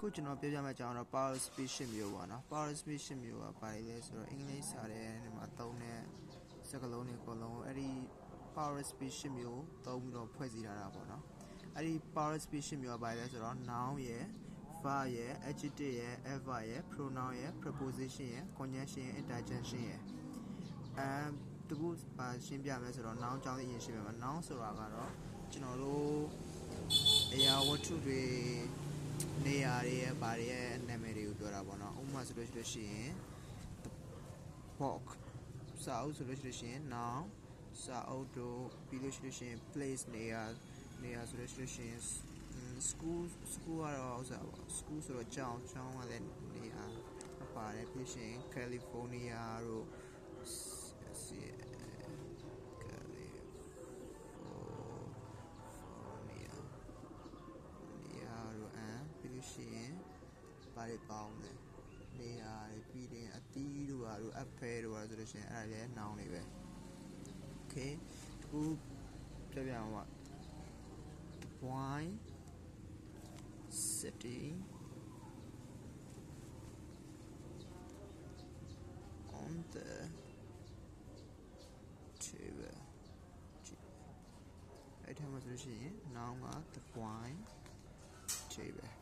ခုကျွန်တော်ပြောပြမယ့်အကြောင်းတော့ power speed 8မျိုးပေါ့နော် power speed 8မျိုးကဘာလဲဆိုတော့အင်္ဂလိပ်စာထဲမှာသုံးတဲ့စကားလုံးတွေအကုန်လုံးအဲ့ဒီ power speed 8မျိုးသုံးပြီးတော့ဖွဲ့စည်းထားတာပေါ့နော်အဲ့ဒီ power speed 8မျိုးကဘာလဲဆိုတော့ noun ရယ် verb ရယ် adjective ရယ် adverb ရယ် pronoun ရယ် preposition ရယ် conjunction ရယ် interjection ရယ်တခုရှင်းပြမယ်ဆိုတော့ noun အကြောင်းလေးအရင်ရှင်းပြမယ် noun ဆိုတာကတော့ကျွန်တော်တို့အရာဝတ္ထုတွေနေရာတွေရဲ့ဘာတွေရဲ့နာမည်တွေကိုပြောတာပေါ့နော်ဥပမာဆိုလို့ရှိရင် book စာအုပ်ဆိုလို့ရှိရင် noun စာအုပ်တို့ပြီးလို့ရှိရင် place နေရာဆိုလို့ရှိရင် school ကတော့ဥစားပေါ့ school ဆိုတော့ကျောင်းကလည်းနေရာပါတယ်ပြီးရှင် California တို့ရှိရင်ဘာတွေပေါင်းလဲနေရာတွေပြီးရင်အသီးတို့ဟာတို့အဖဲတို့ဟာဆိုလို့ရှိရင်အဲ့ဒါလည်းနောင်တွေပဲ okay ခုပြောပြအောင်ပါ wine city on the table အဲ့ထက်မှဆိုလို့ရှိရင်နောင်က the wine table